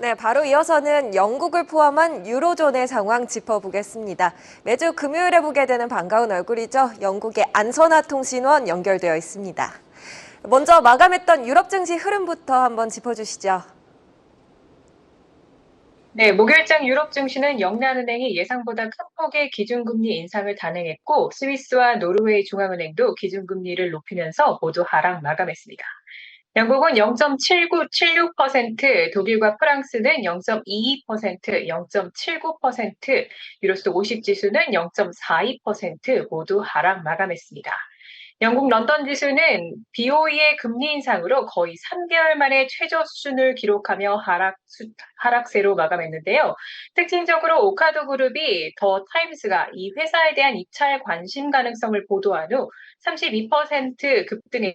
네, 바로 이어서는 영국을 포함한 유로존의 상황 짚어보겠습니다. 매주 금요일에 보게 되는 반가운 얼굴이죠. 영국의 안선아 통신원 연결되어 있습니다. 먼저 마감했던 유럽 증시 흐름부터 한번 짚어주시죠. 네, 목요일장 유럽 증시는 영란은행이 예상보다 큰 폭의 기준금리 인상을 단행했고, 스위스와 노르웨이 중앙은행도 기준금리를 높이면서 모두 하락 마감했습니다. 영국은 0.7976%, 독일과 프랑스는 0.22%, 0.79%, 유로스톡 50 지수는 0.42% 모두 하락 마감했습니다. 영국 런던 지수는 BOE의 금리 인상으로 거의 3개월 만에 최저 수준을 기록하며 하락세로 마감했는데요. 특징적으로 오카도 그룹이 더 타임스가 이 회사에 대한 입찰 관심 가능성을 보도한 후 32% 급등해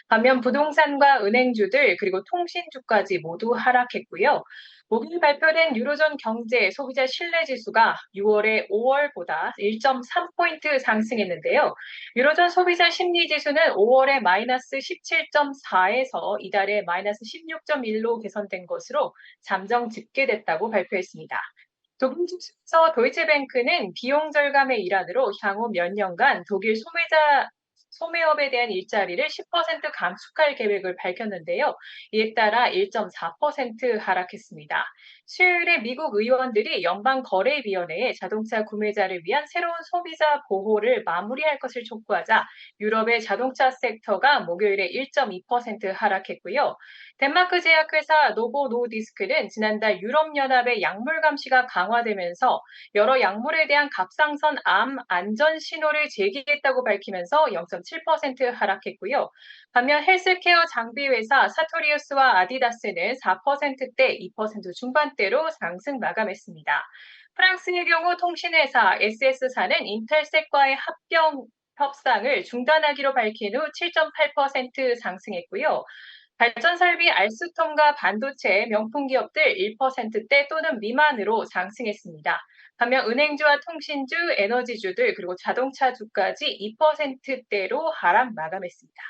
반면 부동산과 은행주들 그리고 통신주까지 모두 하락했고요. 목요일 발표된 유로존 경제 소비자 신뢰 지수가 6월에 5월보다 1.3포인트 상승했는데요. 유로존 소비자 심리 지수는 5월에 마이너스 17.4에서 이달에 마이너스 16.1로 개선된 것으로 잠정 집계됐다고 발표했습니다. 독일주에서 도이체뱅크는 비용 절감의 일환으로 향후 몇 년간 독일 소매업에 대한 일자리를 10% 감축할 계획을 밝혔는데요. 이에 따라 1.4% 하락했습니다. 수요일에 미국 의원들이 연방거래위원회에 자동차 구매자를 위한 새로운 소비자 보호를 마무리할 것을 촉구하자 유럽의 자동차 섹터가 목요일에 1.2% 하락했고요. 덴마크 제약회사 노보 노디스크는 지난달 유럽연합의 약물 감시가 강화되면서 여러 약물에 대한 갑상선 암 안전 신호를 제기했다고 밝히면서 0.7% 하락했고요. 반면 헬스케어 장비 회사 사토리우스와 아디다스는 4%대, 2% 중반대로 상승 마감했습니다. 프랑스의 경우 통신회사 SS사는 인텔색과의 협상을 중단하기로 밝힌 후 7.8% 상승했고요. 발전설비 알스톰과 반도체 명품 기업들 1%대 또는 미만으로 상승했습니다. 반면 은행주와 통신주, 에너지주들 그리고 자동차주까지 2%대로 하락 마감했습니다.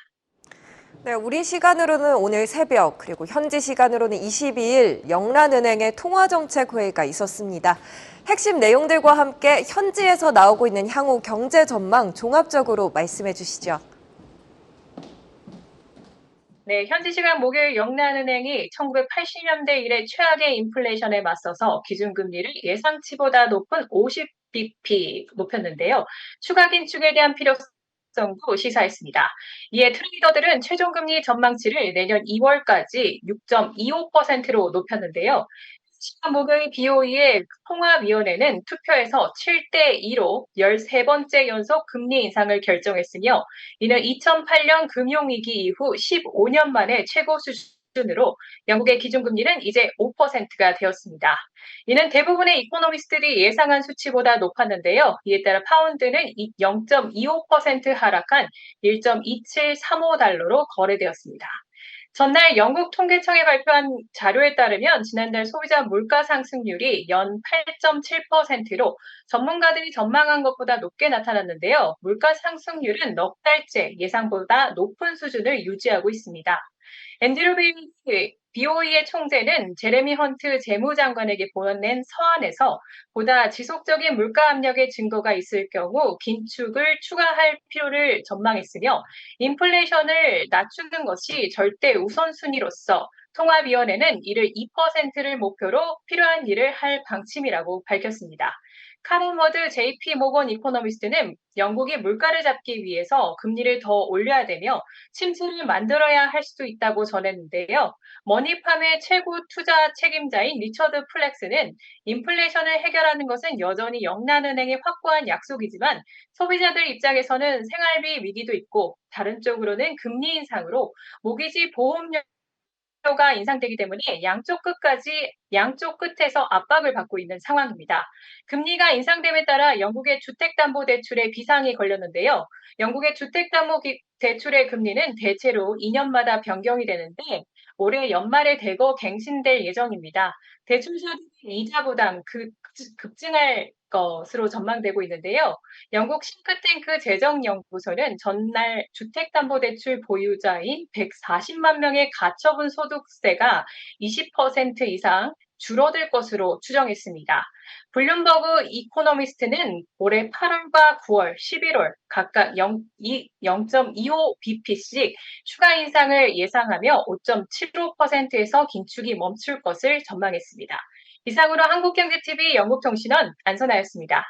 네, 우리 시간으로는 오늘 새벽, 그리고 현지 시간으로는 22일 영란은행의 통화정책회의가 있었습니다. 핵심 내용들과 함께 현지에서 나오고 있는 향후 경제 전망 종합적으로 말씀해 주시죠. 네, 현지 시간 목요일 영란은행이 1980년대 이래 최악의 인플레이션에 맞서서 기준금리를 예상치보다 높은 50bp 높였는데요. 추가 긴축에 대한 필요성도 시사했습니다. 이에 트레이더들은 최종금리 전망치를 내년 2월까지 6.25%로 높였는데요. 시간 목요일 BOE의 통화위원회는 투표에서 7대2로 13번째 연속 금리 인상을 결정했으며 이는 2008년 금융위기 이후 15년 만에 최고 수준으로 영국의 기준금리는 이제 5%가 되었습니다. 이는 대부분의 이코노미스트들이 예상한 수치보다 높았는데요. 이에 따라 파운드는 0.25% 하락한 1.2735달러로 거래되었습니다. 전날 영국 통계청이 발표한 자료에 따르면 지난달 소비자 물가 상승률이 연 8.7%로 전문가들이 전망한 것보다 높게 나타났는데요. 물가 상승률은 넉 달째 예상보다 높은 수준을 유지하고 있습니다. 앤드류 BOE의 총재는 제레미 헌트 재무장관에게 보낸 서한에서 보다 지속적인 물가 압력의 증거가 있을 경우 긴축을 추가할 필요를 전망했으며 인플레이션을 낮추는 것이 절대 우선순위로서 통합위원회는 이를 2%를 목표로 필요한 일을 할 방침이라고 밝혔습니다. 카렌 워드 JP 모건 이코노미스트는 영국이 물가를 잡기 위해서 금리를 더 올려야 되며 침체를 만들어야 할 수도 있다고 전했는데요. 머니팜의 최고 투자 책임자인 리처드 플렉스는 인플레이션을 해결하는 것은 여전히 영란은행의 확고한 약속이지만 소비자들 입장에서는 생활비 위기도 있고 다른 쪽으로는 금리 인상으로 모기지 보험료 가 인상되기 때문에 양쪽 끝에서 압박을 받고 있는 상황입니다. 금리가 인상됨에 따라 영국의 주택담보대출에 비상이 걸렸는데요. 영국의 주택담보대출의 금리는 대체로 2년마다 변경이 되는데 올해 연말에 대거 갱신될 예정입니다. 대출자금의 이자 부담 급증할 것으로 전망되고 있는데요. 영국 싱크탱크 재정연구소는 전날 주택담보대출 보유자인 140만 명의 가처분 소득세가 20% 이상 줄어들 것으로 추정했습니다. 블룸버그 이코노미스트는 올해 8월과 9월, 11월 각각 0.25bp씩 추가 인상을 예상하며 5.75%에서 긴축이 멈출 것을 전망했습니다. 이상으로 한국경제TV 영국통신원 안선아였습니다.